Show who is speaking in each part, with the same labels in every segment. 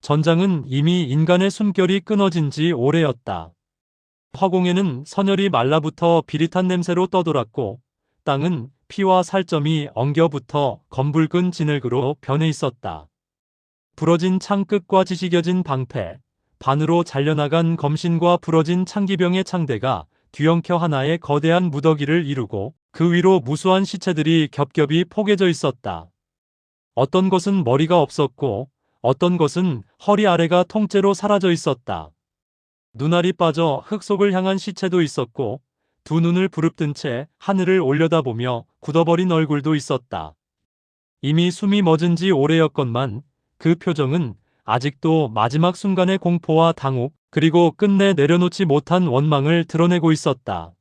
Speaker 1: 전장은 이미 인간의 숨결이 끊어진 지 오래였다. 허공에는 선열이 말라붙어 비릿한 냄새로 떠돌았고 땅은 피와 살점이 엉겨붙어 검붉은 진흙으로 변해 있었다. 부러진 창끝과 지지겨진 방패, 반으로 잘려나간 검신과 부러진 창기병의 창대가 뒤엉켜 하나의 거대한 무더기를 이루고 그 위로 무수한 시체들이 겹겹이 포개져 있었다. 어떤 것은 머리가 없었고 어떤 것은 허리 아래가 통째로 사라져 있었다. 눈알이 빠져 흙 속을 향한 시체도 있었고 두 눈을 부릅뜬 채 하늘을 올려다보며 굳어버린 얼굴도 있었다. 이미 숨이 멎은 지 오래였건만 그 표정은 아직도 마지막 순간의 공포와 당혹 그리고 끝내 내려놓지 못한 원망을 드러내고 있었다.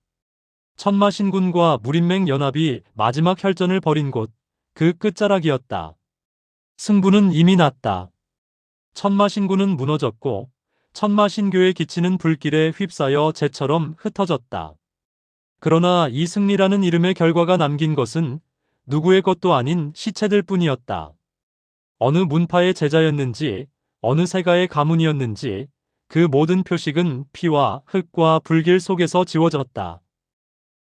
Speaker 1: 천마신군과 무린맹 연합이 마지막 혈전을 벌인 곳, 그 끝자락이었다. 승부는 이미 났다. 천마신군은 무너졌고 천마신교의 기치는 불길에 휩싸여 재처럼 흩어졌다. 그러나 이 승리라는 이름의 결과가 남긴 것은 누구의 것도 아닌 시체들 뿐이었다. 어느 문파의 제자였는지, 어느 세가의 가문이었는지 그 모든 표식은 피와 흙과 불길 속에서 지워졌다.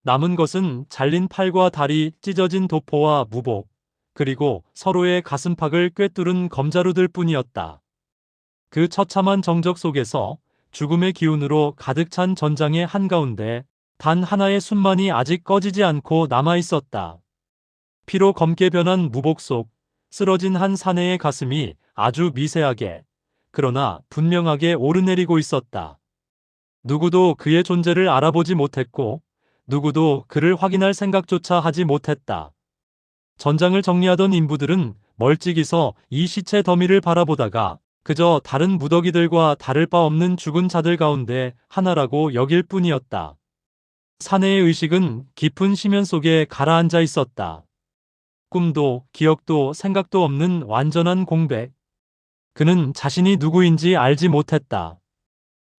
Speaker 1: 남은 것은 잘린 팔과 다리, 찢어진 도포와 무복, 그리고 서로의 가슴팍을 꿰뚫은 검자루들 뿐이었다. 그 처참한 정적 속에서 죽음의 기운으로 가득 찬 전장의 한가운데 단 하나의 숨만이 아직 꺼지지 않고 남아 있었다. 피로 검게 변한 무복 속 쓰러진 한 사내의 가슴이 아주 미세하게, 그러나 분명하게 오르내리고 있었다. 누구도 그의 존재를 알아보지 못했고 누구도 그를 확인할 생각조차 하지 못했다. 전장을 정리하던 인부들은 멀찍이서 이 시체 더미를 바라보다가 그저 다른 무더기들과 다를 바 없는 죽은 자들 가운데 하나라고 여길 뿐이었다. 사내의 의식은 깊은 심연 속에 가라앉아 있었다. 꿈도 기억도 생각도 없는 완전한 공백. 그는 자신이 누구인지 알지 못했다.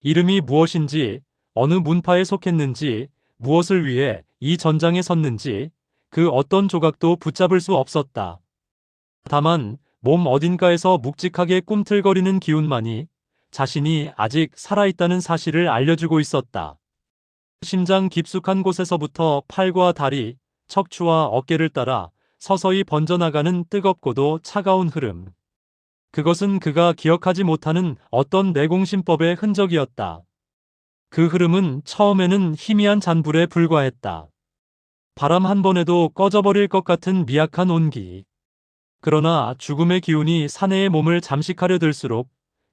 Speaker 1: 이름이 무엇인지, 어느 문파에 속했는지, 무엇을 위해 이 전장에 섰는지 그 어떤 조각도 붙잡을 수 없었다. 다만 몸 어딘가에서 묵직하게 꿈틀거리는 기운만이 자신이 아직 살아있다는 사실을 알려주고 있었다. 심장 깊숙한 곳에서부터 팔과 다리, 척추와 어깨를 따라 서서히 번져나가는 뜨겁고도 차가운 흐름. 그것은 그가 기억하지 못하는 어떤 내공심법의 흔적이었다. 그 흐름은 처음에는 희미한 잔불에 불과했다. 바람 한 번에도 꺼져버릴 것 같은 미약한 온기. 그러나 죽음의 기운이 사내의 몸을 잠식하려 들수록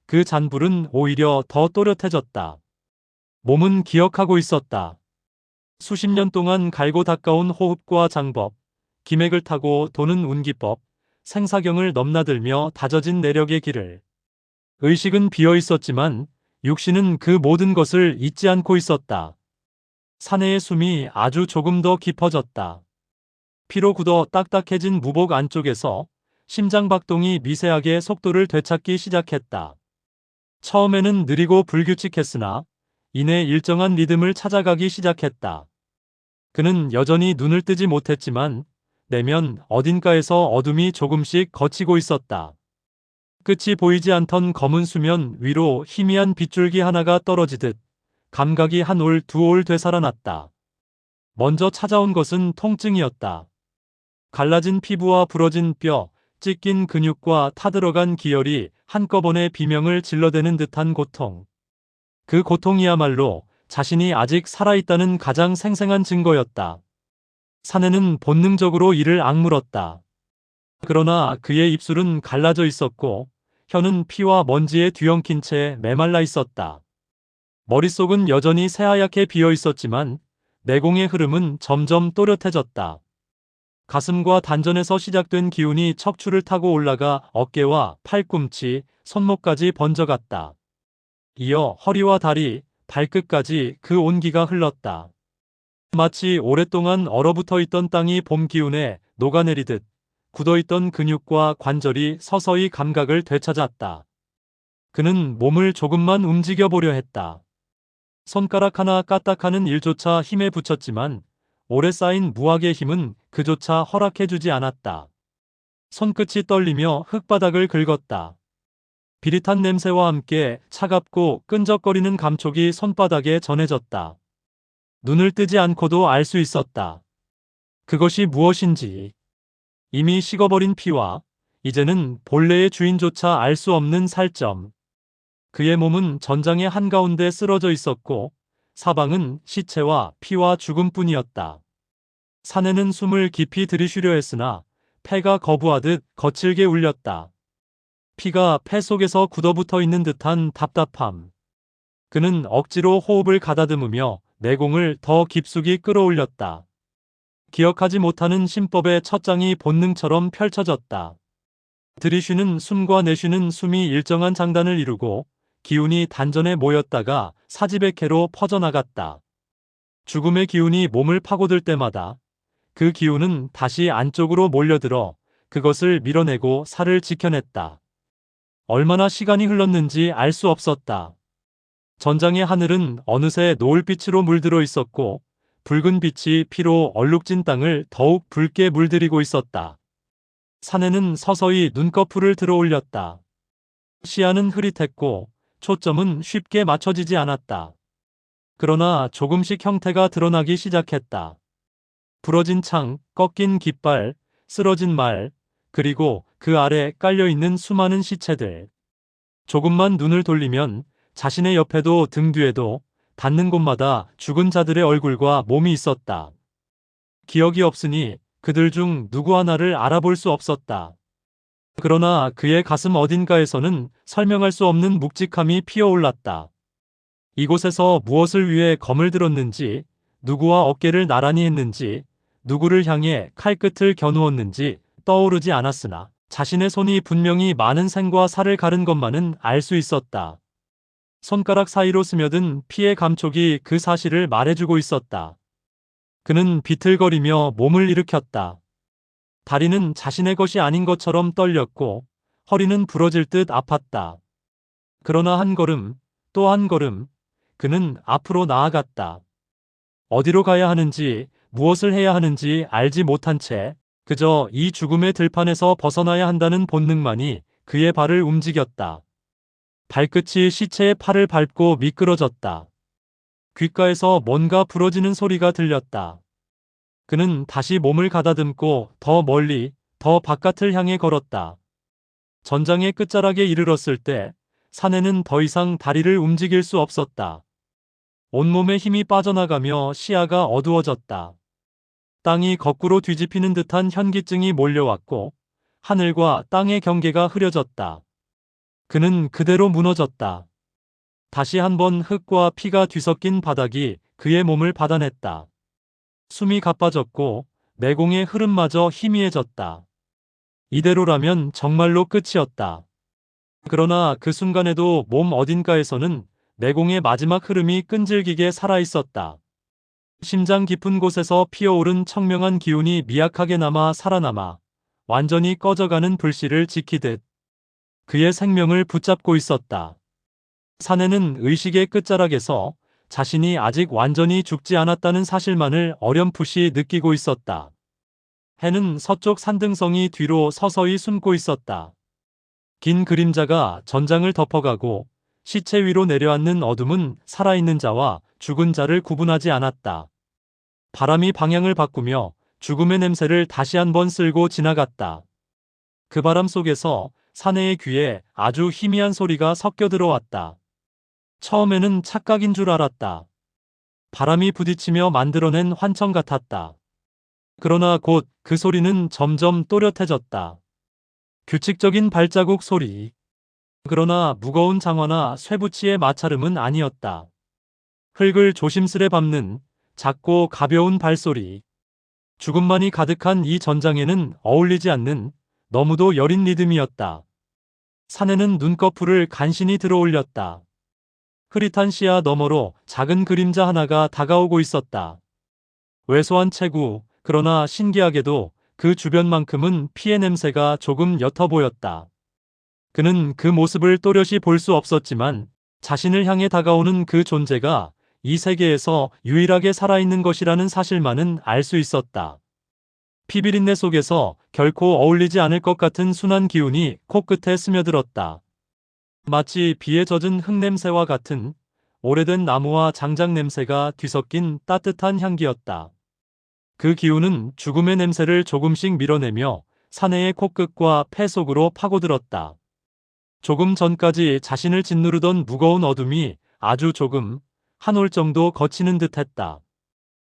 Speaker 1: 그 잔불은 오히려 더 또렷해졌다. 몸은 기억하고 있었다. 수십 년 동안 갈고 닦아온 호흡과 장법, 기맥을 타고 도는 운기법, 생사경을 넘나들며 다져진 내력의 길을. 의식은 비어 있었지만 육신은 그 모든 것을 잊지 않고 있었다. 사내의 숨이 아주 조금 더 깊어졌다. 피로 굳어 딱딱해진 무복 안쪽에서 심장박동이 미세하게 속도를 되찾기 시작했다. 처음에는 느리고 불규칙했으나 이내 일정한 리듬을 찾아가기 시작했다. 그는 여전히 눈을 뜨지 못했지만 내면 어딘가에서 어둠이 조금씩 걷히고 있었다. 끝이 보이지 않던 검은 수면 위로 희미한 빗줄기 하나가 떨어지듯 감각이 한 올 두 올 되살아났다. 먼저 찾아온 것은 통증이었다. 갈라진 피부와 부러진 뼈, 찢긴 근육과 타들어간 기혈이 한꺼번에 비명을 질러대는 듯한 고통. 그 고통이야말로 자신이 아직 살아있다는 가장 생생한 증거였다. 사내는 본능적으로 이를 악물었다. 그러나 그의 입술은 갈라져 있었고 혀는 피와 먼지에 뒤엉킨 채 메말라 있었다. 머릿속은 여전히 새하얗게 비어 있었지만 내공의 흐름은 점점 또렷해졌다. 가슴과 단전에서 시작된 기운이 척추를 타고 올라가 어깨와 팔꿈치, 손목까지 번져갔다. 이어 허리와 다리, 발끝까지 그 온기가 흘렀다. 마치 오랫동안 얼어붙어 있던 땅이 봄 기운에 녹아내리듯 굳어있던 근육과 관절이 서서히 감각을 되찾았다. 그는 몸을 조금만 움직여보려 했다. 손가락 하나 까딱하는 일조차 힘에 붙였지만 오래 쌓인 무학의 힘은 그조차 허락해주지 않았다. 손끝이 떨리며 흙바닥을 긁었다. 비릿한 냄새와 함께 차갑고 끈적거리는 감촉이 손바닥에 전해졌다. 눈을 뜨지 않고도 알 수 있었다. 그것이 무엇인지. 이미 식어버린 피와 이제는 본래의 주인조차 알 수 없는 살점. 그의 몸은 전장의 한가운데 쓰러져 있었고 사방은 시체와 피와 죽음뿐이었다. 사내는 숨을 깊이 들이쉬려 했으나 폐가 거부하듯 거칠게 울렸다. 피가 폐 속에서 굳어붙어 있는 듯한 답답함. 그는 억지로 호흡을 가다듬으며 내공을 더 깊숙이 끌어올렸다. 기억하지 못하는 신법의 첫 장이 본능처럼 펼쳐졌다. 들이쉬는 숨과 내쉬는 숨이 일정한 장단을 이루고 기운이 단전에 모였다가 사지백해로 퍼져나갔다. 죽음의 기운이 몸을 파고들 때마다 그 기운은 다시 안쪽으로 몰려들어 그것을 밀어내고 살을 지켜냈다. 얼마나 시간이 흘렀는지 알 수 없었다. 전장의 하늘은 어느새 노을빛으로 물들어 있었고 붉은 빛이 피로 얼룩진 땅을 더욱 붉게 물들이고 있었다. 사내는 서서히 눈꺼풀을 들어 올렸다. 시야는 흐릿했고 초점은 쉽게 맞춰지지 않았다. 그러나 조금씩 형태가 드러나기 시작했다. 부러진 창, 꺾인 깃발, 쓰러진 말, 그리고 그 아래 깔려있는 수많은 시체들. 조금만 눈을 돌리면 자신의 옆에도 등 뒤에도 닿는 곳마다 죽은 자들의 얼굴과 몸이 있었다. 기억이 없으니 그들 중 누구 하나를 알아볼 수 없었다. 그러나 그의 가슴 어딘가에서는 설명할 수 없는 묵직함이 피어올랐다. 이곳에서 무엇을 위해 검을 들었는지, 누구와 어깨를 나란히 했는지, 누구를 향해 칼끝을 겨누었는지 떠오르지 않았으나 자신의 손이 분명히 많은 생과 살을 가른 것만은 알 수 있었다. 손가락 사이로 스며든 피의 감촉이 그 사실을 말해주고 있었다. 그는 비틀거리며 몸을 일으켰다. 다리는 자신의 것이 아닌 것처럼 떨렸고 허리는 부러질 듯 아팠다. 그러나 한 걸음, 또 한 걸음, 그는 앞으로 나아갔다. 어디로 가야 하는지, 무엇을 해야 하는지 알지 못한 채 그저 이 죽음의 들판에서 벗어나야 한다는 본능만이 그의 발을 움직였다. 발끝이 시체의 팔을 밟고 미끄러졌다. 귓가에서 뭔가 부러지는 소리가 들렸다. 그는 다시 몸을 가다듬고 더 멀리, 더 바깥을 향해 걸었다. 전장의 끝자락에 이르렀을 때 사내는 더 이상 다리를 움직일 수 없었다. 온몸에 힘이 빠져나가며 시야가 어두워졌다. 땅이 거꾸로 뒤집히는 듯한 현기증이 몰려왔고 하늘과 땅의 경계가 흐려졌다. 그는 그대로 무너졌다. 다시 한번 흙과 피가 뒤섞인 바닥이 그의 몸을 받아냈다. 숨이 가빠졌고 내공의 흐름마저 희미해졌다. 이대로라면 정말로 끝이었다. 그러나 그 순간에도 몸 어딘가에서는 내공의 마지막 흐름이 끈질기게 살아있었다. 심장 깊은 곳에서 피어오른 청명한 기운이 미약하게 남아 살아남아 완전히 꺼져가는 불씨를 지키듯 그의 생명을 붙잡고 있었다. 사내는 의식의 끝자락에서 자신이 아직 완전히 죽지 않았다는 사실만을 어렴풋이 느끼고 있었다. 해는 서쪽 산등성이 뒤로 서서히 숨고 있었다. 긴 그림자가 전장을 덮어가고 시체 위로 내려앉는 어둠은 살아있는 자와 죽은 자를 구분하지 않았다. 바람이 방향을 바꾸며 죽음의 냄새를 다시 한번 쓸고 지나갔다. 그 바람 속에서 사내의 귀에 아주 희미한 소리가 섞여 들어왔다. 처음에는 착각인 줄 알았다. 바람이 부딪히며 만들어낸 환청 같았다. 그러나 곧 그 소리는 점점 또렷해졌다. 규칙적인 발자국 소리. 그러나 무거운 장화나 쇠붙이의 마찰음은 아니었다. 흙을 조심스레 밟는 작고 가벼운 발소리. 죽음만이 가득한 이 전장에는 어울리지 않는 너무도 여린 리듬이었다. 사내는 눈꺼풀을 간신히 들어 올렸다. 흐릿한 시야 너머로 작은 그림자 하나가 다가오고 있었다. 왜소한 체구, 그러나 신기하게도 그 주변만큼은 피의 냄새가 조금 옅어 보였다. 그는 그 모습을 또렷이 볼 수 없었지만 자신을 향해 다가오는 그 존재가 이 세계에서 유일하게 살아있는 것이라는 사실만은 알 수 있었다. 피비린내 속에서 결코 어울리지 않을 것 같은 순한 기운이 코끝에 스며들었다. 마치 비에 젖은 흙냄새와 같은 오래된 나무와 장작 냄새가 뒤섞인 따뜻한 향기였다. 그 기운은 죽음의 냄새를 조금씩 밀어내며 사내의 코끝과 폐 속으로 파고들었다. 조금 전까지 자신을 짓누르던 무거운 어둠이 아주 조금, 한 올 정도 거치는 듯했다.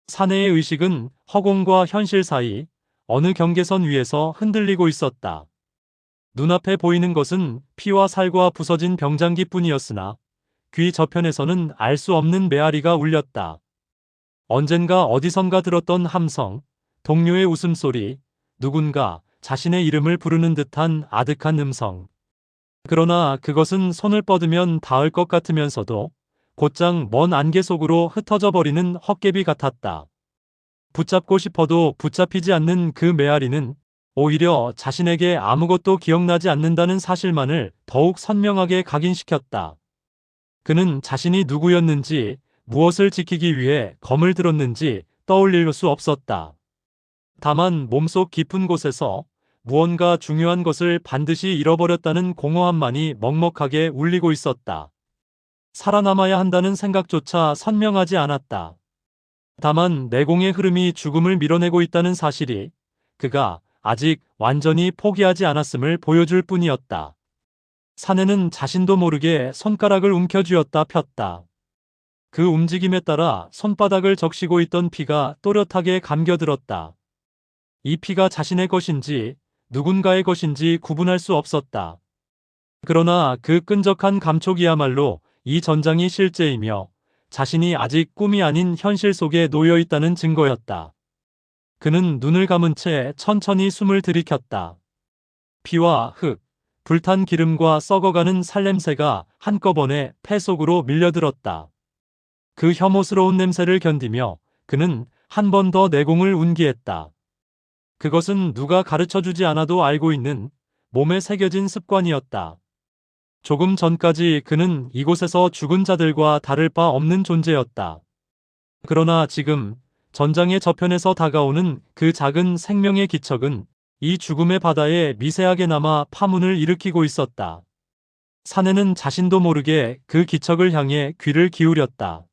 Speaker 1: 사내의 의식은 허공과 현실 사이 어느 경계선 위에서 흔들리고 있었다. 눈앞에 보이는 것은 피와 살과 부서진 병장기뿐이었으나 귀 저편에서는 알 수 없는 메아리가 울렸다. 언젠가 어디선가 들었던 함성, 동료의 웃음소리, 누군가 자신의 이름을 부르는 듯한 아득한 음성. 그러나 그것은 손을 뻗으면 닿을 것 같으면서도 곧장 먼 안개 속으로 흩어져 버리는 헛개비 같았다. 붙잡고 싶어도 붙잡히지 않는 그 메아리는 오히려 자신에게 아무것도 기억나지 않는다는 사실만을 더욱 선명하게 각인시켰다. 그는 자신이 누구였는지, 무엇을 지키기 위해 검을 들었는지 떠올릴 수 없었다. 다만 몸속 깊은 곳에서 무언가 중요한 것을 반드시 잃어버렸다는 공허함만이 먹먹하게 울리고 있었다. 살아남아야 한다는 생각조차 선명하지 않았다. 다만 내공의 흐름이 죽음을 밀어내고 있다는 사실이 그가 아직 완전히 포기하지 않았음을 보여줄 뿐이었다. 사내는 자신도 모르게 손가락을 움켜쥐었다 폈다. 그 움직임에 따라 손바닥을 적시고 있던 피가 또렷하게 감겨들었다. 이 피가 자신의 것인지 누군가의 것인지 구분할 수 없었다. 그러나 그 끈적한 감촉이야말로 이 전장이 실제이며 자신이 아직 꿈이 아닌 현실 속에 놓여 있다는 증거였다. 그는 눈을 감은 채 천천히 숨을 들이켰다. 피와 흙, 불탄 기름과 썩어가는 살냄새가 한꺼번에 폐 속으로 밀려들었다. 그 혐오스러운 냄새를 견디며 그는 한 번 더 내공을 운기했다. 그것은 누가 가르쳐주지 않아도 알고 있는 몸에 새겨진 습관이었다. 조금 전까지 그는 이곳에서 죽은 자들과 다를 바 없는 존재였다. 그러나 지금 전장의 저편에서 다가오는 그 작은 생명의 기척은 이 죽음의 바다에 미세하게 남아 파문을 일으키고 있었다. 사내는 자신도 모르게 그 기척을 향해 귀를 기울였다.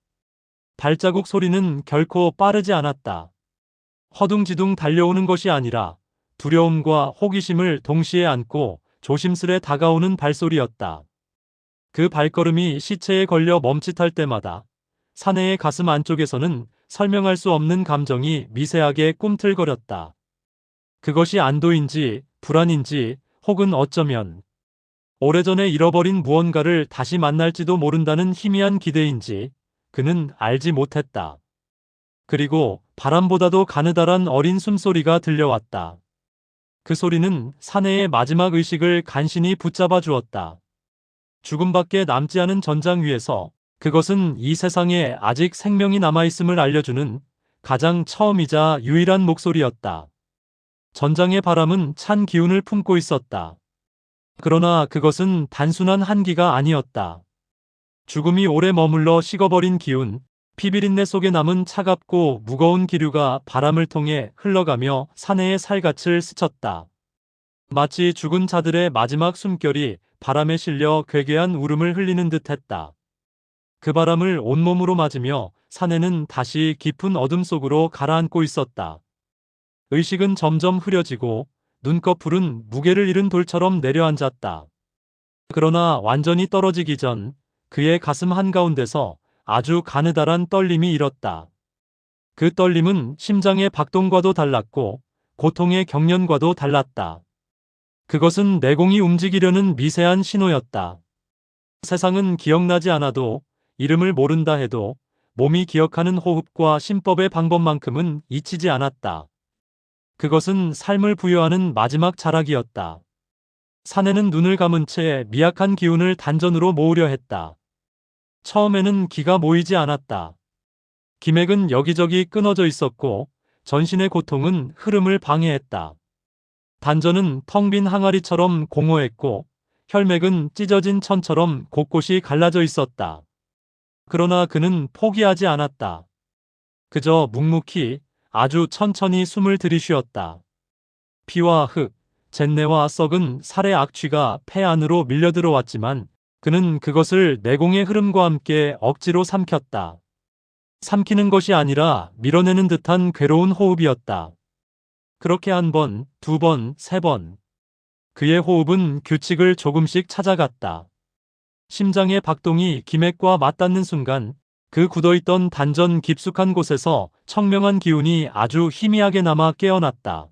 Speaker 1: 발자국 소리는 결코 빠르지 않았다. 허둥지둥 달려오는 것이 아니라 두려움과 호기심을 동시에 안고 조심스레 다가오는 발소리였다. 그 발걸음이 시체에 걸려 멈칫할 때마다 사내의 가슴 안쪽에서는 설명할 수 없는 감정이 미세하게 꿈틀거렸다. 그것이 안도인지 불안인지 혹은 어쩌면 오래전에 잃어버린 무언가를 다시 만날지도 모른다는 희미한 기대인지 그는 알지 못했다. 그리고 바람보다도 가느다란 어린 숨소리가 들려왔다. 그 소리는 사내의 마지막 의식을 간신히 붙잡아 주었다. 죽음밖에 남지 않은 전장 위에서 그것은 이 세상에 아직 생명이 남아있음을 알려주는 가장 처음이자 유일한 목소리였다. 전장의 바람은 찬 기운을 품고 있었다. 그러나 그것은 단순한 한기가 아니었다. 죽음이 오래 머물러 식어버린 기운, 피비린내 속에 남은 차갑고 무거운 기류가 바람을 통해 흘러가며 사내의 살갗을 스쳤다. 마치 죽은 자들의 마지막 숨결이 바람에 실려 괴괴한 울음을 흘리는 듯했다. 그 바람을 온몸으로 맞으며 사내는 다시 깊은 어둠 속으로 가라앉고 있었다. 의식은 점점 흐려지고 눈꺼풀은 무게를 잃은 돌처럼 내려앉았다. 그러나 완전히 떨어지기 전 그의 가슴 한가운데서 아주 가느다란 떨림이 일었다. 그 떨림은 심장의 박동과도 달랐고 고통의 경련과도 달랐다. 그것은 내공이 움직이려는 미세한 신호였다. 세상은 기억나지 않아도 이름을 모른다 해도 몸이 기억하는 호흡과 심법의 방법만큼은 잊히지 않았다. 그것은 삶을 부여하는 마지막 자락이었다. 사내는 눈을 감은 채 미약한 기운을 단전으로 모으려 했다. 처음에는 기가 모이지 않았다. 기맥은 여기저기 끊어져 있었고 전신의 고통은 흐름을 방해했다. 단전은 텅 빈 항아리처럼 공허했고 혈맥은 찢어진 천처럼 곳곳이 갈라져 있었다. 그러나 그는 포기하지 않았다. 그저 묵묵히 아주 천천히 숨을 들이쉬었다. 피와 흙, 잿내와 썩은 살의 악취가 폐 안으로 밀려들어왔지만 그는 그것을 내공의 흐름과 함께 억지로 삼켰다. 삼키는 것이 아니라 밀어내는 듯한 괴로운 호흡이었다. 그렇게 한 번, 두 번, 세 번. 그의 호흡은 규칙을 조금씩 찾아갔다. 심장의 박동이 기맥과 맞닿는 순간 그 굳어있던 단전 깊숙한 곳에서 청명한 기운이 아주 희미하게 남아 깨어났다.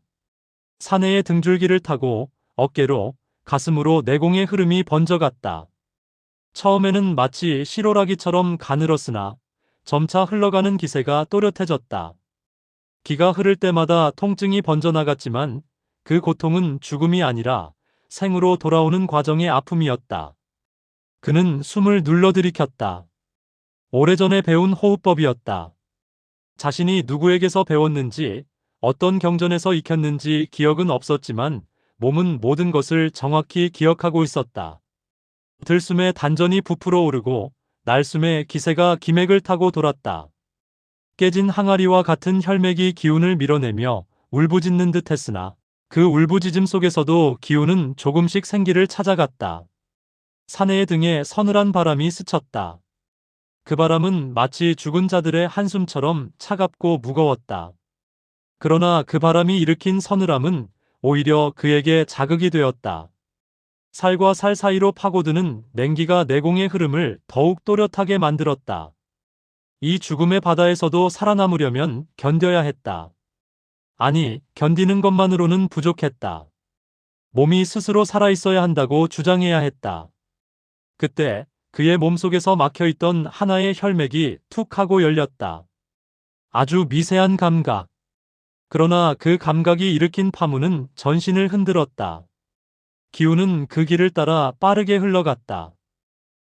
Speaker 1: 사내의 등줄기를 타고 어깨로, 가슴으로 내공의 흐름이 번져갔다. 처음에는 마치 실오라기처럼 가늘었으나 점차 흘러가는 기세가 또렷해졌다. 기가 흐를 때마다 통증이 번져나갔지만 그 고통은 죽음이 아니라 생으로 돌아오는 과정의 아픔이었다. 그는 숨을 눌러 들이켰다. 오래전에 배운 호흡법이었다. 자신이 누구에게서 배웠는지, 어떤 경전에서 익혔는지 기억은 없었지만 몸은 모든 것을 정확히 기억하고 있었다. 들숨에 단전이 부풀어 오르고 날숨에 기세가 기맥을 타고 돌았다. 깨진 항아리와 같은 혈맥이 기운을 밀어내며 울부짖는 듯 했으나 그 울부짖음 속에서도 기운은 조금씩 생기를 찾아갔다. 사내의 등에 서늘한 바람이 스쳤다. 그 바람은 마치 죽은 자들의 한숨처럼 차갑고 무거웠다. 그러나 그 바람이 일으킨 서늘함은 오히려 그에게 자극이 되었다. 살과 살 사이로 파고드는 냉기가 내공의 흐름을 더욱 또렷하게 만들었다. 이 죽음의 바다에서도 살아남으려면 견뎌야 했다. 아니, 견디는 것만으로는 부족했다. 몸이 스스로 살아있어야 한다고 주장해야 했다. 그때 그의 몸속에서 막혀있던 하나의 혈맥이 툭 하고 열렸다. 아주 미세한 감각. 그러나 그 감각이 일으킨 파문은 전신을 흔들었다. 기운은 그 길을 따라 빠르게 흘러갔다.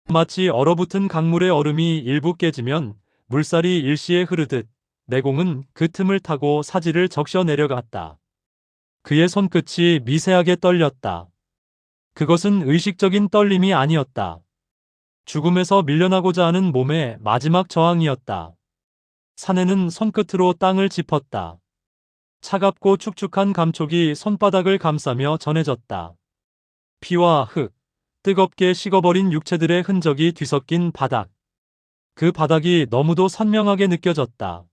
Speaker 1: 마치 얼어붙은 강물의 얼음이 일부 깨지면 물살이 일시에 흐르듯 내공은 그 틈을 타고 사지를 적셔 내려갔다. 그의 손끝이 미세하게 떨렸다. 그것은 의식적인 떨림이 아니었다. 죽음에서 밀려나고자 하는 몸의 마지막 저항이었다. 사내는 손끝으로 땅을 짚었다. 차갑고 축축한 감촉이 손바닥을 감싸며 전해졌다. 피와 흙, 뜨겁게 식어버린 육체들의 흔적이 뒤섞인 바닥. 그 바닥이 너무도 선명하게 느껴졌다.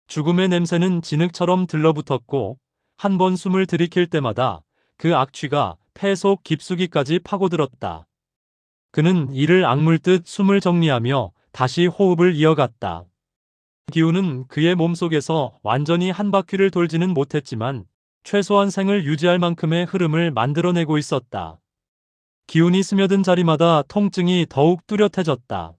Speaker 1: 죽음의 냄새는 진흙처럼 들러붙었고 한 번 숨을 들이킬 때마다 그 악취가 폐 속 깊숙이까지 파고들었다. 그는 이를 악물듯 숨을 정리하며 다시 호흡을 이어갔다. 기운은 그의 몸속에서 완전히 한 바퀴를 돌지는 못했지만 최소한 생을 유지할 만큼의 흐름을 만들어내고 있었다. 기운이 스며든 자리마다 통증이 더욱 뚜렷해졌다.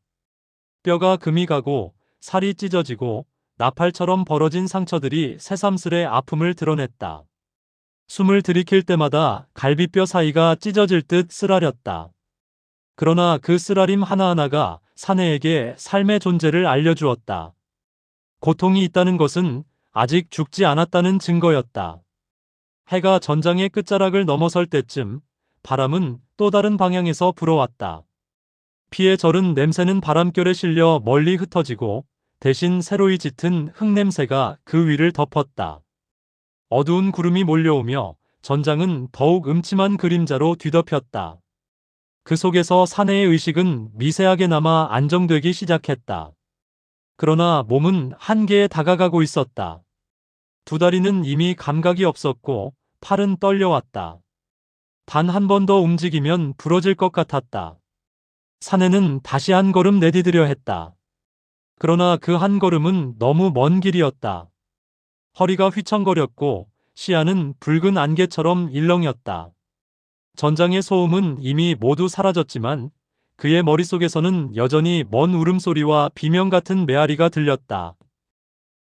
Speaker 1: 뼈가 금이 가고 살이 찢어지고 나팔처럼 벌어진 상처들이 새삼스레 아픔을 드러냈다. 숨을 들이킬 때마다 갈비뼈 사이가 찢어질 듯 쓰라렸다. 그러나 그 쓰라림 하나하나가 사내에게 삶의 존재를 알려주었다. 고통이 있다는 것은 아직 죽지 않았다는 증거였다. 해가 전장의 끝자락을 넘어설 때쯤 바람은 또 다른 방향에서 불어왔다. 피에 절은 냄새는 바람결에 실려 멀리 흩어지고 대신 새로이 짙은 흙냄새가 그 위를 덮었다. 어두운 구름이 몰려오며 전장은 더욱 음침한 그림자로 뒤덮였다. 그 속에서 사내의 의식은 미세하게 남아 안정되기 시작했다. 그러나 몸은 한계에 다가가고 있었다. 두 다리는 이미 감각이 없었고 팔은 떨려왔다. 단 한 번 더 움직이면 부러질 것 같았다. 사내는 다시 한 걸음 내디디려 했다. 그러나 그 한 걸음은 너무 먼 길이었다. 허리가 휘청거렸고 시야는 붉은 안개처럼 일렁였다. 전장의 소음은 이미 모두 사라졌지만 그의 머릿속에서는 여전히 먼 울음소리와 비명 같은 메아리가 들렸다.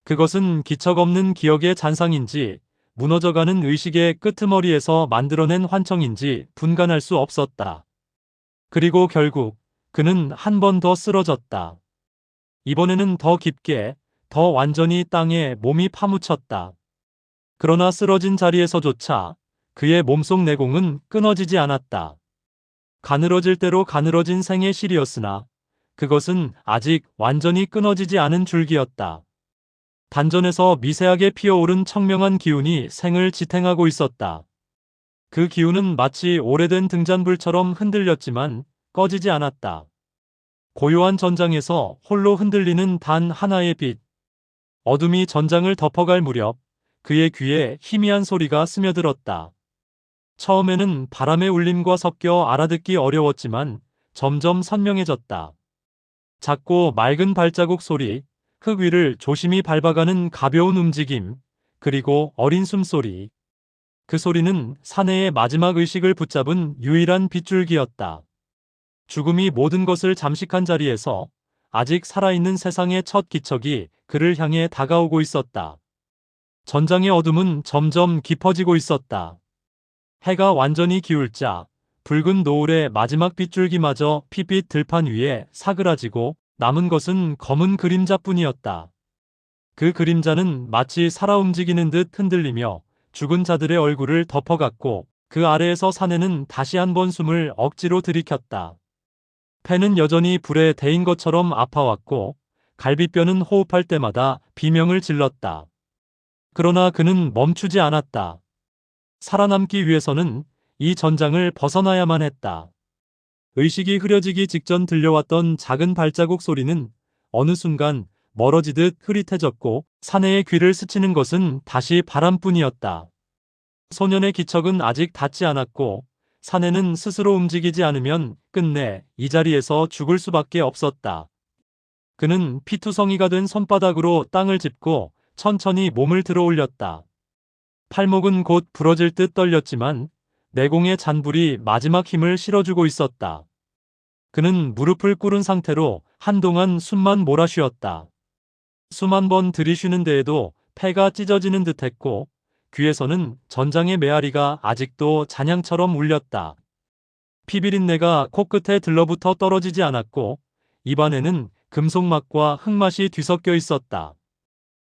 Speaker 1: 그것은 기척 없는 기억의 잔상인지 무너져가는 의식의 끄트머리에서 만들어낸 환청인지 분간할 수 없었다. 그리고 결국 그는 한 번 더 쓰러졌다. 이번에는 더 깊게, 더 완전히 땅에 몸이 파묻혔다. 그러나 쓰러진 자리에서조차 그의 몸속 내공은 끊어지지 않았다. 가늘어질 대로 가늘어진 생의 실이었으나 그것은 아직 완전히 끊어지지 않은 줄기였다. 단전에서 미세하게 피어오른 청명한 기운이 생을 지탱하고 있었다. 그 기운은 마치 오래된 등잔불처럼 흔들렸지만 꺼지지 않았다. 고요한 전장에서 홀로 흔들리는 단 하나의 빛. 어둠이 전장을 덮어갈 무렵 그의 귀에 희미한 소리가 스며들었다. 처음에는 바람의 울림과 섞여 알아듣기 어려웠지만 점점 선명해졌다. 작고 맑은 발자국 소리, 흙 위를 조심히 밟아가는 가벼운 움직임, 그리고 어린 숨소리. 그 소리는 사내의 마지막 의식을 붙잡은 유일한 빗줄기였다. 죽음이 모든 것을 잠식한 자리에서 아직 살아있는 세상의 첫 기척이 그를 향해 다가오고 있었다. 전장의 어둠은 점점 깊어지고 있었다. 해가 완전히 기울자 붉은 노을의 마지막 빗줄기마저 핏빛 들판 위에 사그라지고 남은 것은 검은 그림자뿐이었다. 그 그림자는 마치 살아 움직이는 듯 흔들리며 죽은 자들의 얼굴을 덮어갔고 그 아래에서 사내는 다시 한번 숨을 억지로 들이켰다. 폐는 여전히 불에 데인 것처럼 아파왔고 갈비뼈는 호흡할 때마다 비명을 질렀다. 그러나 그는 멈추지 않았다. 살아남기 위해서는 이 전장을 벗어나야만 했다. 의식이 흐려지기 직전 들려왔던 작은 발자국 소리는 어느 순간 멀어지듯 흐릿해졌고 사내의 귀를 스치는 것은 다시 바람뿐이었다. 소년의 기척은 아직 닿지 않았고 사내는 스스로 움직이지 않으면 끝내 이 자리에서 죽을 수밖에 없었다. 그는 피투성이가 된 손바닥으로 땅을 짚고 천천히 몸을 들어 올렸다. 팔목은 곧 부러질 듯 떨렸지만 내공의 잔불이 마지막 힘을 실어주고 있었다. 그는 무릎을 꿇은 상태로 한동안 숨만 몰아쉬었다. 수만 번 들이쉬는 데에도 폐가 찢어지는 듯했고 귀에서는 전장의 메아리가 아직도 잔향처럼 울렸다. 피비린내가 코끝에 들러붙어 떨어지지 않았고 입안에는 금속맛과 흙맛이 뒤섞여 있었다.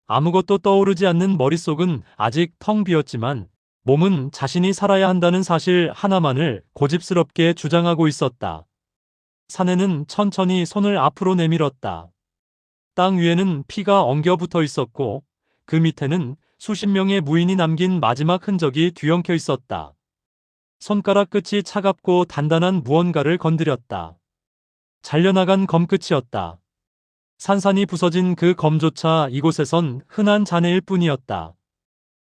Speaker 1: 아무것도 떠오르지 않는 머릿속은 아직 텅 비었지만 몸은 자신이 살아야 한다는 사실 하나만을 고집스럽게 주장하고 있었다. 사내는 천천히 손을 앞으로 내밀었다. 땅 위에는 피가 엉겨 붙어 있었고 그 밑에는 수십 명의 무인이 남긴 마지막 흔적이 뒤엉켜 있었다. 손가락 끝이 차갑고 단단한 무언가를 건드렸다. 잘려나간 검끝이었다. 산산이 부서진 그 검조차 이곳에선 흔한 잔해일 뿐이었다.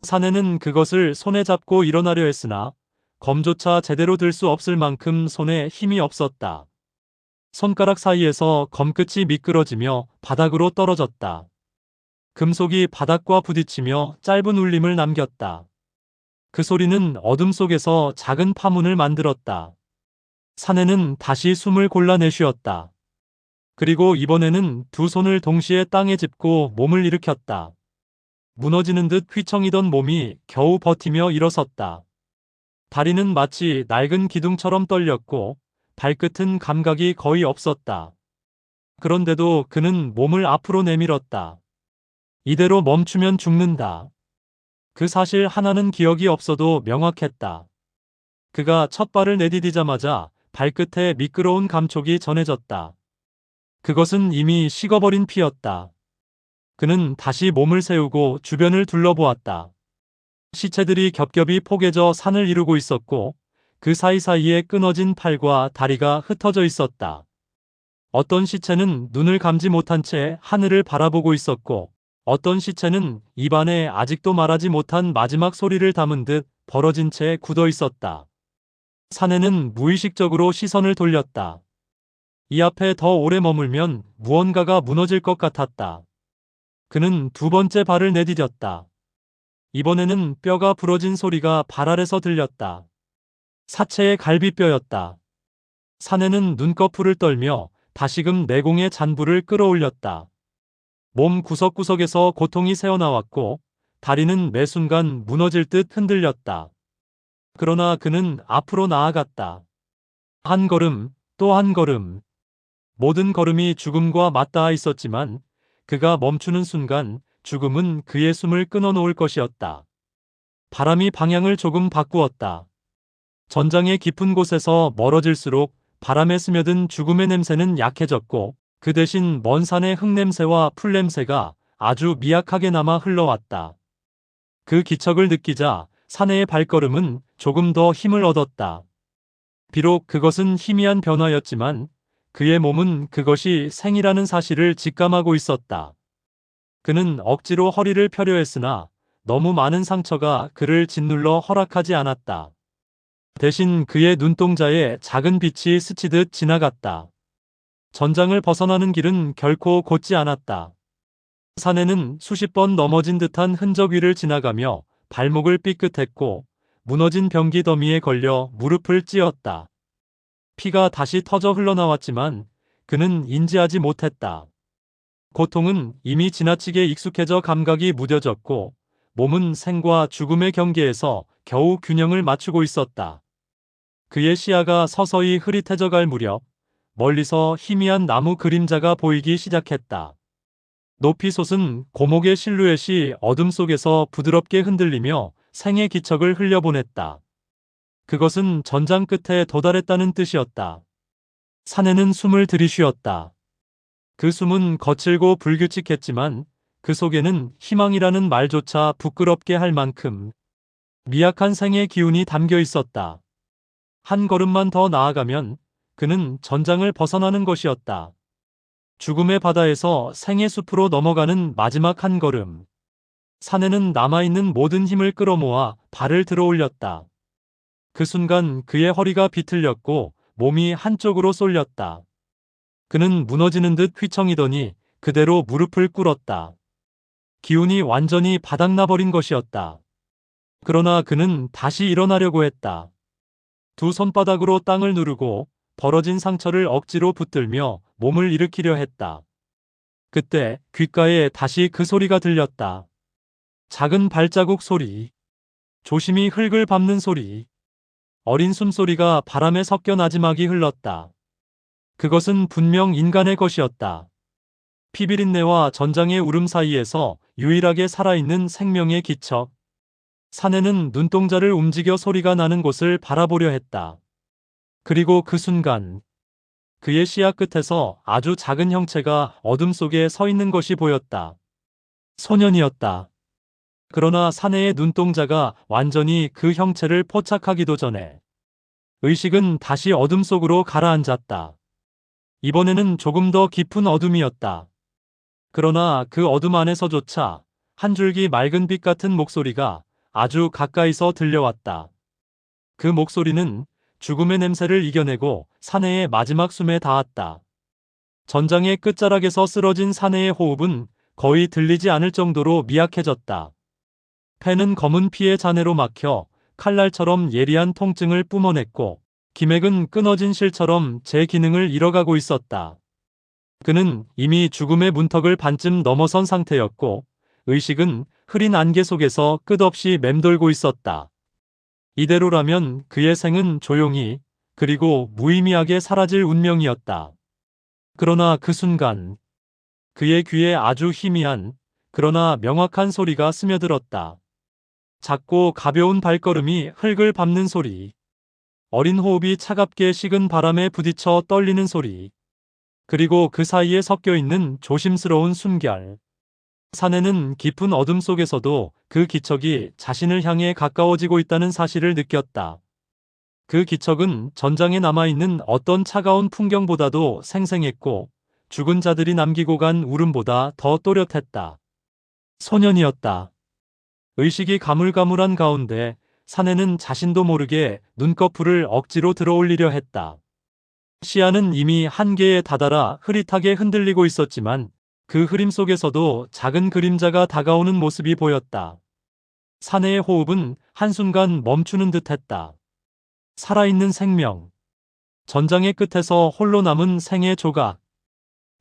Speaker 1: 사내는 그것을 손에 잡고 일어나려 했으나 검조차 제대로 들 수 없을 만큼 손에 힘이 없었다. 손가락 사이에서 검끝이 미끄러지며 바닥으로 떨어졌다. 금속이 바닥과 부딪히며 짧은 울림을 남겼다. 그 소리는 어둠 속에서 작은 파문을 만들었다. 사내는 다시 숨을 골라 내쉬었다. 그리고 이번에는 두 손을 동시에 땅에 짚고 몸을 일으켰다. 무너지는 듯 휘청이던 몸이 겨우 버티며 일어섰다. 다리는 마치 낡은 기둥처럼 떨렸고 발끝은 감각이 거의 없었다. 그런데도 그는 몸을 앞으로 내밀었다. 이대로 멈추면 죽는다. 그 사실 하나는 기억이 없어도 명확했다. 그가 첫 발을 내디디자마자 발끝에 미끄러운 감촉이 전해졌다. 그것은 이미 식어버린 피였다. 그는 다시 몸을 세우고 주변을 둘러보았다. 시체들이 겹겹이 포개져 산을 이루고 있었고 그 사이사이에 끊어진 팔과 다리가 흩어져 있었다. 어떤 시체는 눈을 감지 못한 채 하늘을 바라보고 있었고 어떤 시체는 입안에 아직도 말하지 못한 마지막 소리를 담은 듯 벌어진 채 굳어 있었다. 사내는 무의식적으로 시선을 돌렸다. 이 앞에 더 오래 머물면 무언가가 무너질 것 같았다. 그는 두 번째 발을 내디뎠다. 이번에는 뼈가 부러진 소리가 발 아래서 들렸다. 사체의 갈비뼈였다. 사내는 눈꺼풀을 떨며 다시금 내공의 잔불을 끌어올렸다. 몸 구석구석에서 고통이 새어나왔고 다리는 매 순간 무너질 듯 흔들렸다. 그러나 그는 앞으로 나아갔다. 한 걸음, 또 한 걸음. 모든 걸음이 죽음과 맞닿아 있었지만 그가 멈추는 순간 죽음은 그의 숨을 끊어놓을 것이었다. 바람이 방향을 조금 바꾸었다. 전장의 깊은 곳에서 멀어질수록 바람에 스며든 죽음의 냄새는 약해졌고 그 대신 먼 산의 흙냄새와 풀냄새가 아주 미약하게 남아 흘러왔다. 그 기척을 느끼자 사내의 발걸음은 조금 더 힘을 얻었다. 비록 그것은 희미한 변화였지만 그의 몸은 그것이 생이라는 사실을 직감하고 있었다. 그는 억지로 허리를 펴려 했으나 너무 많은 상처가 그를 짓눌러 허락하지 않았다. 대신 그의 눈동자에 작은 빛이 스치듯 지나갔다. 전장을 벗어나는 길은 결코 곧지 않았다. 사내는 수십 번 넘어진 듯한 흔적 위를 지나가며 발목을 삐끗했고 무너진 변기 더미에 걸려 무릎을 찧었다. 피가 다시 터져 흘러나왔지만 그는 인지하지 못했다. 고통은 이미 지나치게 익숙해져 감각이 무뎌졌고 몸은 생과 죽음의 경계에서 겨우 균형을 맞추고 있었다. 그의 시야가 서서히 흐릿해져 갈 무렵 멀리서 희미한 나무 그림자가 보이기 시작했다. 높이 솟은 고목의 실루엣이 어둠 속에서 부드럽게 흔들리며 생의 기척을 흘려보냈다. 그것은 전장 끝에 도달했다는 뜻이었다. 사내는 숨을 들이쉬었다. 그 숨은 거칠고 불규칙했지만 그 속에는 희망이라는 말조차 부끄럽게 할 만큼 미약한 생의 기운이 담겨 있었다. 한 걸음만 더 나아가면 그는 전장을 벗어나는 것이었다. 죽음의 바다에서 생의 숲으로 넘어가는 마지막 한 걸음. 사내는 남아있는 모든 힘을 끌어모아 발을 들어 올렸다. 그 순간 그의 허리가 비틀렸고 몸이 한쪽으로 쏠렸다. 그는 무너지는 듯 휘청이더니 그대로 무릎을 꿇었다. 기운이 완전히 바닥나버린 것이었다. 그러나 그는 다시 일어나려고 했다. 두 손바닥으로 땅을 누르고 벌어진 상처를 억지로 붙들며 몸을 일으키려 했다. 그때 귓가에 다시 그 소리가 들렸다. 작은 발자국 소리, 조심히 흙을 밟는 소리, 어린 숨소리가 바람에 섞여 나지막이 흘렀다. 그것은 분명 인간의 것이었다. 피비린내와 전장의 울음 사이에서 유일하게 살아있는 생명의 기척. 사내는 눈동자를 움직여 소리가 나는 곳을 바라보려 했다. 그리고 그 순간 그의 시야 끝에서 아주 작은 형체가 어둠 속에 서 있는 것이 보였다. 소년이었다. 그러나 사내의 눈동자가 완전히 그 형체를 포착하기도 전에 의식은 다시 어둠 속으로 가라앉았다. 이번에는 조금 더 깊은 어둠이었다. 그러나 그 어둠 안에서조차 한 줄기 맑은 빛 같은 목소리가 아주 가까이서 들려왔다. 그 목소리는 죽음의 냄새를 이겨내고 사내의 마지막 숨에 닿았다. 전장의 끝자락에서 쓰러진 사내의 호흡은 거의 들리지 않을 정도로 미약해졌다. 폐는 검은 피의 잔해로 막혀 칼날처럼 예리한 통증을 뿜어냈고 기맥은 끊어진 실처럼 제 기능을 잃어가고 있었다. 그는 이미 죽음의 문턱을 반쯤 넘어선 상태였고 의식은 흐린 안개 속에서 끝없이 맴돌고 있었다. 이대로라면 그의 생은 조용히 그리고 무의미하게 사라질 운명이었다. 그러나 그 순간 그의 귀에 아주 희미한 그러나 명확한 소리가 스며들었다. 작고 가벼운 발걸음이 흙을 밟는 소리, 어린 호흡이 차갑게 식은 바람에 부딪혀 떨리는 소리, 그리고 그 사이에 섞여 있는 조심스러운 숨결. 사내는 깊은 어둠 속에서도 그 기척이 자신을 향해 가까워지고 있다는 사실을 느꼈다. 그 기척은 전장에 남아있는 어떤 차가운 풍경보다도 생생했고 죽은 자들이 남기고 간 울음보다 더 또렷했다. 소년이었다. 의식이 가물가물한 가운데 사내는 자신도 모르게 눈꺼풀을 억지로 들어올리려 했다. 시야는 이미 한계에 다다라 흐릿하게 흔들리고 있었지만 그 흐림 속에서도 작은 그림자가 다가오는 모습이 보였다. 사내의 호흡은 한순간 멈추는 듯했다. 살아있는 생명. 전장의 끝에서 홀로 남은 생의 조각.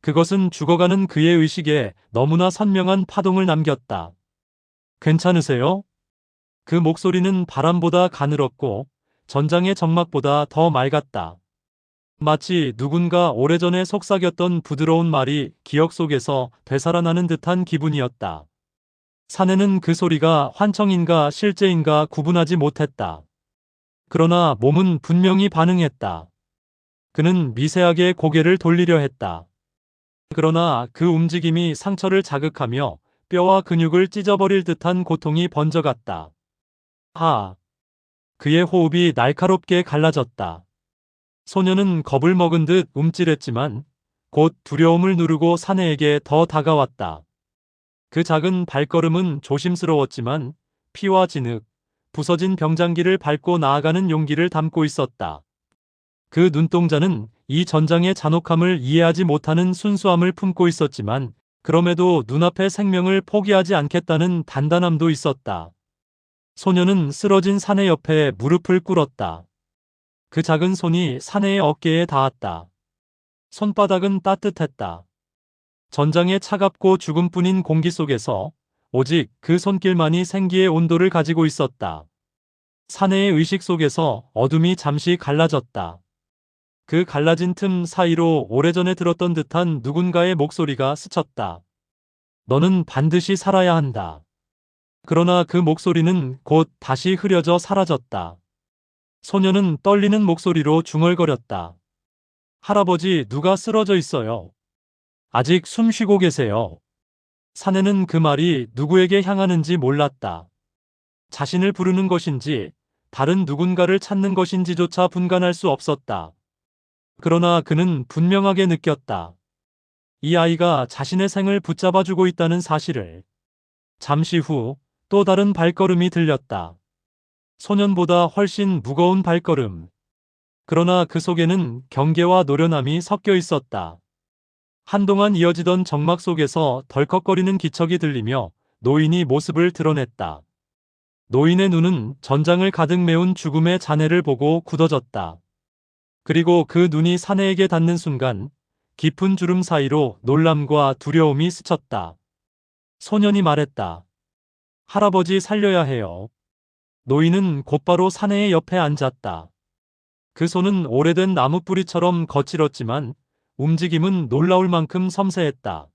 Speaker 1: 그것은 죽어가는 그의 의식에 너무나 선명한 파동을 남겼다. 괜찮으세요? 그 목소리는 바람보다 가늘었고 전장의 정막보다 더 맑았다. 마치 누군가 오래전에 속삭였던 부드러운 말이 기억 속에서 되살아나는 듯한 기분이었다. 사내는 그 소리가 환청인가 실제인가 구분하지 못했다. 그러나 몸은 분명히 반응했다. 그는 미세하게 고개를 돌리려 했다. 그러나 그 움직임이 상처를 자극하며 뼈와 근육을 찢어버릴 듯한 고통이 번져갔다. 그의 호흡이 날카롭게 갈라졌다. 소녀는 겁을 먹은 듯 움찔했지만 곧 두려움을 누르고 사내에게 더 다가왔다. 그 작은 발걸음은 조심스러웠지만 피와 진흙, 부서진 병장기를 밟고 나아가는 용기를 담고 있었다. 그 눈동자는 이 전장의 잔혹함을 이해하지 못하는 순수함을 품고 있었지만 그럼에도 눈앞의 생명을 포기하지 않겠다는 단단함도 있었다. 소녀는 쓰러진 사내 옆에 무릎을 꿇었다. 그 작은 손이 사내의 어깨에 닿았다. 손바닥은 따뜻했다. 전장의 차갑고 죽음뿐인 공기 속에서 오직 그 손길만이 생기의 온도를 가지고 있었다. 사내의 의식 속에서 어둠이 잠시 갈라졌다. 그 갈라진 틈 사이로 오래전에 들었던 듯한 누군가의 목소리가 스쳤다. 너는 반드시 살아야 한다. 그러나 그 목소리는 곧 다시 흐려져 사라졌다. 소녀는 떨리는 목소리로 중얼거렸다. 할아버지, 누가 쓰러져 있어요. 아직 숨 쉬고 계세요. 사내는 그 말이 누구에게 향하는지 몰랐다. 자신을 부르는 것인지 다른 누군가를 찾는 것인지조차 분간할 수 없었다. 그러나 그는 분명하게 느꼈다. 이 아이가 자신의 생을 붙잡아주고 있다는 사실을. 잠시 후 또 다른 발걸음이 들렸다. 소년보다 훨씬 무거운 발걸음. 그러나 그 속에는 경계와 노련함이 섞여 있었다. 한동안 이어지던 정막 속에서 덜컥거리는 기척이 들리며 노인이 모습을 드러냈다. 노인의 눈은 전장을 가득 메운 죽음의 잔해를 보고 굳어졌다. 그리고 그 눈이 사내에게 닿는 순간 깊은 주름 사이로 놀람과 두려움이 스쳤다. 소년이 말했다. 할아버지 살려야 해요. 노인은 곧바로 사내의 옆에 앉았다. 그 손은 오래된 나무뿌리처럼 거칠었지만 움직임은 놀라울 만큼 섬세했다.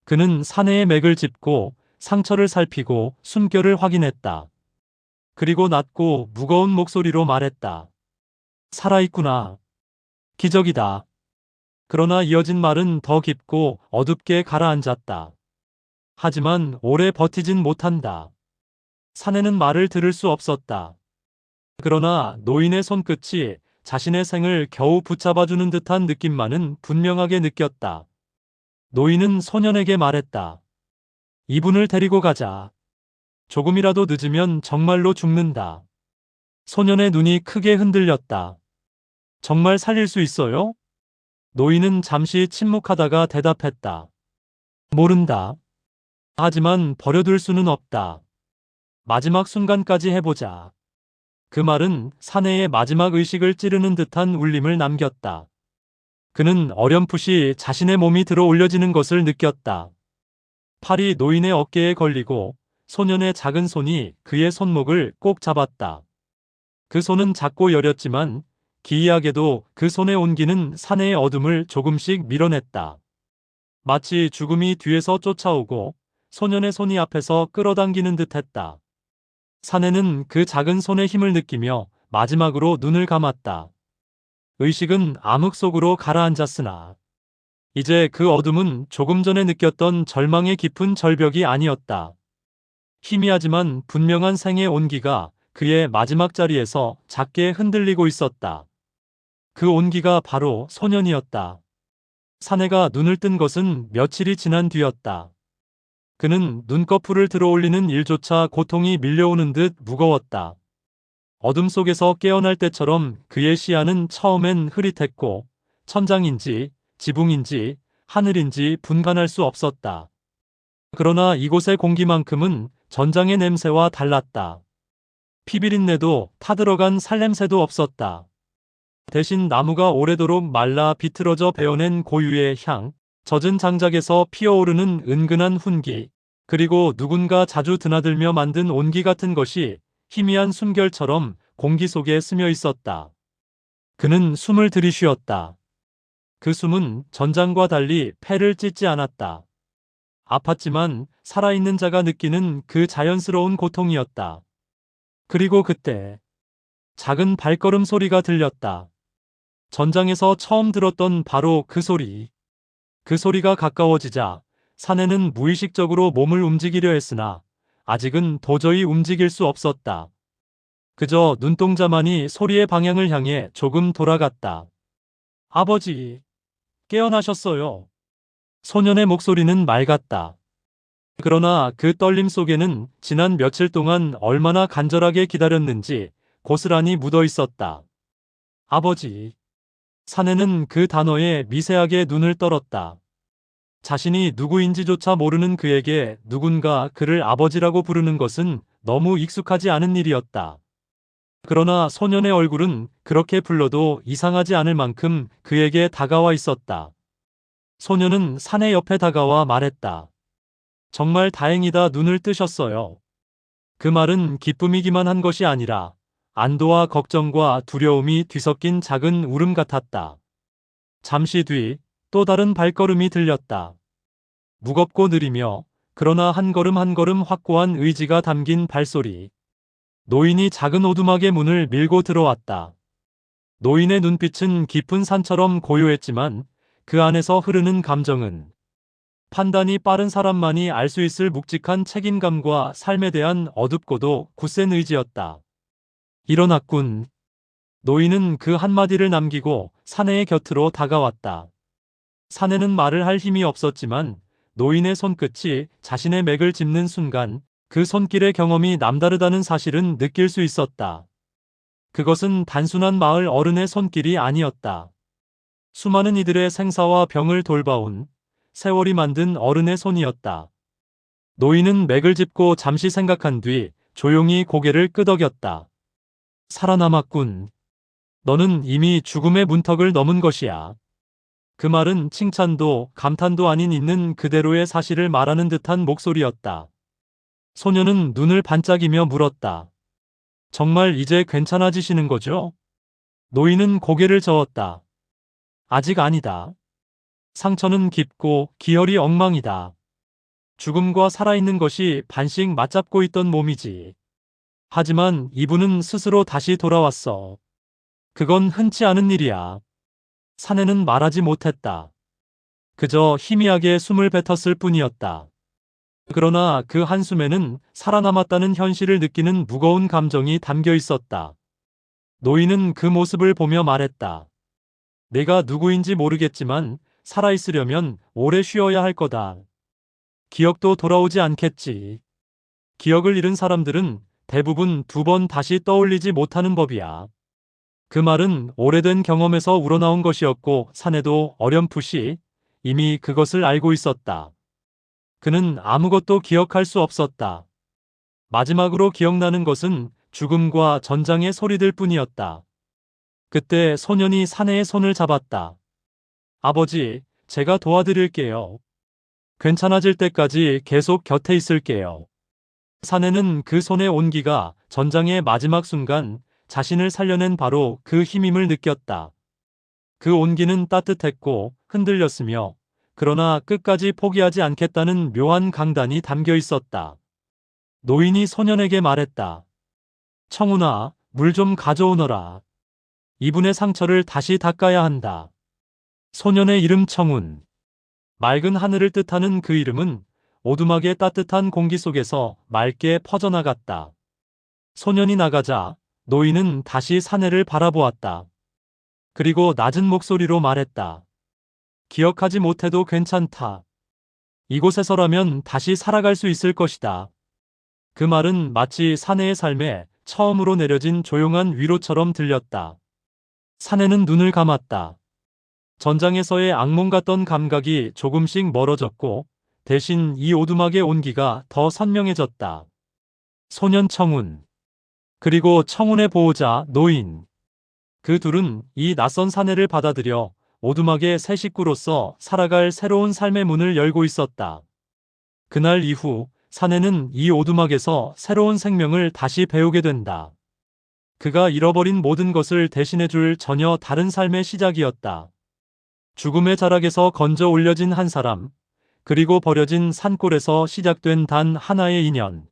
Speaker 1: 그는 사내의 맥을 짚고 상처를 살피고 숨결을 확인했다. 그리고 낮고 무거운 목소리로 말했다. 살아있구나. 기적이다. 그러나 이어진 말은 더 깊고 어둡게 가라앉았다. 하지만 오래 버티진 못한다. 사내는 말을 들을 수 없었다. 그러나 노인의 손끝이 자신의 생을 겨우 붙잡아주는 듯한 느낌만은 분명하게 느꼈다. 노인은 소년에게 말했다. 이분을 데리고 가자. 조금이라도 늦으면 정말로 죽는다. 소년의 눈이 크게 흔들렸다. 정말 살릴 수 있어요? 노인은 잠시 침묵하다가 대답했다. 모른다. 하지만 버려둘 수는 없다. 마지막 순간까지 해보자. 그 말은 사내의 마지막 의식을 찌르는 듯한 울림을 남겼다. 그는 어렴풋이 자신의 몸이 들어 올려지는 것을 느꼈다. 팔이 노인의 어깨에 걸리고 소년의 작은 손이 그의 손목을 꼭 잡았다. 그 손은 작고 여렸지만 기이하게도 그 손의 온기는 사내의 어둠을 조금씩 밀어냈다. 마치 죽음이 뒤에서 쫓아오고 소년의 손이 앞에서 끌어당기는 듯했다. 사내는 그 작은 손의 힘을 느끼며 마지막으로 눈을 감았다. 의식은 암흑 속으로 가라앉았으나 이제 그 어둠은 조금 전에 느꼈던 절망의 깊은 절벽이 아니었다. 희미하지만 분명한 생의 온기가 그의 마지막 자리에서 작게 흔들리고 있었다. 그 온기가 바로 소년이었다. 사내가 눈을 뜬 것은 며칠이 지난 뒤였다. 그는 눈꺼풀을 들어올리는 일조차 고통이 밀려오는 듯 무거웠다. 어둠 속에서 깨어날 때처럼 그의 시야는 처음엔 흐릿했고 천장인지 지붕인지 하늘인지 분간할 수 없었다. 그러나 이곳의 공기만큼은 전장의 냄새와 달랐다. 피비린내도 타들어간 살냄새도 없었다. 대신 나무가 오래도록 말라 비틀어져 베어낸 고유의 향, 젖은 장작에서 피어오르는 은근한 훈기, 그리고 누군가 자주 드나들며 만든 온기 같은 것이 희미한 숨결처럼 공기 속에 스며 있었다. 그는 숨을 들이쉬었다. 그 숨은 전장과 달리 폐를 찢지 않았다. 아팠지만 살아있는 자가 느끼는 그 자연스러운 고통이었다. 그리고 그때 작은 발걸음 소리가 들렸다. 전장에서 처음 들었던 바로 그 소리. 그 소리가 가까워지자 사내는 무의식적으로 몸을 움직이려 했으나 아직은 도저히 움직일 수 없었다. 그저 눈동자만이 소리의 방향을 향해 조금 돌아갔다. 아버지, 깨어나셨어요. 소년의 목소리는 맑았다. 그러나 그 떨림 속에는 지난 며칠 동안 얼마나 간절하게 기다렸는지 고스란히 묻어 있었다. 아버지. 사내는 그 단어에 미세하게 눈을 떨었다. 자신이 누구인지조차 모르는 그에게 누군가 그를 아버지라고 부르는 것은 너무 익숙하지 않은 일이었다. 그러나 소년의 얼굴은 그렇게 불러도 이상하지 않을 만큼 그에게 다가와 있었다. 소년은 사내 옆에 다가와 말했다. 정말 다행이다. 눈을 뜨셨어요. 그 말은 기쁨이기만 한 것이 아니라 안도와 걱정과 두려움이 뒤섞인 작은 울음 같았다. 잠시 뒤 또 다른 발걸음이 들렸다. 무겁고 느리며 그러나 한 걸음 한 걸음 확고한 의지가 담긴 발소리. 노인이 작은 오두막의 문을 밀고 들어왔다. 노인의 눈빛은 깊은 산처럼 고요했지만 그 안에서 흐르는 감정은 판단이 빠른 사람만이 알 수 있을 묵직한 책임감과 삶에 대한 어둡고도 굳센 의지였다. 일어났군. 노인은 그 한마디를 남기고 사내의 곁으로 다가왔다. 사내는 말을 할 힘이 없었지만 노인의 손끝이 자신의 맥을 짚는 순간 그 손길의 경험이 남다르다는 사실은 느낄 수 있었다. 그것은 단순한 마을 어른의 손길이 아니었다. 수많은 이들의 생사와 병을 돌봐온 세월이 만든 어른의 손이었다. 노인은 맥을 짚고 잠시 생각한 뒤 조용히 고개를 끄덕였다. 살아남았군. 너는 이미 죽음의 문턱을 넘은 것이야. 그 말은 칭찬도 감탄도 아닌 있는 그대로의 사실을 말하는 듯한 목소리였다. 소녀는 눈을 반짝이며 물었다. 정말 이제 괜찮아지시는 거죠? 노인은 고개를 저었다. 아직 아니다. 상처는 깊고 기혈이 엉망이다. 죽음과 살아있는 것이 반씩 맞잡고 있던 몸이지. 하지만 이분은 스스로 다시 돌아왔어. 그건 흔치 않은 일이야. 사내는 말하지 못했다. 그저 희미하게 숨을 뱉었을 뿐이었다. 그러나 그 한숨에는 살아남았다는 현실을 느끼는 무거운 감정이 담겨 있었다. 노인은 그 모습을 보며 말했다. 내가 누구인지 모르겠지만 살아있으려면 오래 쉬어야 할 거다. 기억도 돌아오지 않겠지. 기억을 잃은 사람들은 대부분 2번 다시 떠올리지 못하는 법이야. 그 말은 오래된 경험에서 우러나온 것이었고 사내도 어렴풋이 이미 그것을 알고 있었다. 그는 아무것도 기억할 수 없었다. 마지막으로 기억나는 것은 죽음과 전장의 소리들 뿐이었다. 그때 소년이 사내의 손을 잡았다. 아버지, 제가 도와드릴게요. 괜찮아질 때까지 계속 곁에 있을게요. 사내는 그 손의 온기가 전장의 마지막 순간 자신을 살려낸 바로 그 힘임을 느꼈다. 그 온기는 따뜻했고 흔들렸으며 그러나 끝까지 포기하지 않겠다는 묘한 강단이 담겨 있었다. 노인이 소년에게 말했다. 청훈아, 물 좀 가져오너라. 이분의 상처를 다시 닦아야 한다. 소년의 이름 청훈. 맑은 하늘을 뜻하는 그 이름은 오두막의 따뜻한 공기 속에서 맑게 퍼져나갔다. 소년이 나가자 노인은 다시 사내를 바라보았다. 그리고 낮은 목소리로 말했다. 기억하지 못해도 괜찮다. 이곳에서라면 다시 살아갈 수 있을 것이다. 그 말은 마치 사내의 삶에 처음으로 내려진 조용한 위로처럼 들렸다. 사내는 눈을 감았다. 전장에서의 악몽 같던 감각이 조금씩 멀어졌고 대신 이 오두막의 온기가 더 선명해졌다. 소년 청훈, 그리고 청훈의 보호자 노인. 그 둘은 이 낯선 사내를 받아들여 오두막의 새 식구로서 살아갈 새로운 삶의 문을 열고 있었다. 그날 이후 사내는 이 오두막에서 새로운 생명을 다시 배우게 된다. 그가 잃어버린 모든 것을 대신해줄 전혀 다른 삶의 시작이었다. 죽음의 자락에서 건져 올려진 한 사람, 그리고 버려진 산골에서 시작된 단 하나의 인연.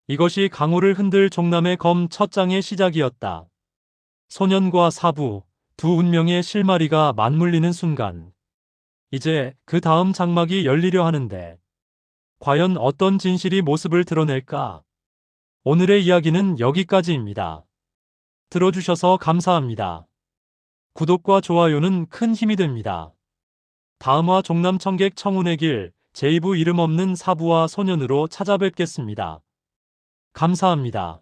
Speaker 1: 이것이 강호를 흔들 종남의 검 첫 장의 시작이었다. 소년과 사부, 두 운명의 실마리가 맞물리는 순간. 이제 그 다음 장막이 열리려 하는데 과연 어떤 진실이 모습을 드러낼까? 오늘의 이야기는 여기까지입니다. 들어주셔서 감사합니다. 구독과 좋아요는 큰 힘이 됩니다. 다음화 종남청객 청운의 길 제2부 이름 없는 사부와 소년으로 찾아뵙겠습니다. 감사합니다.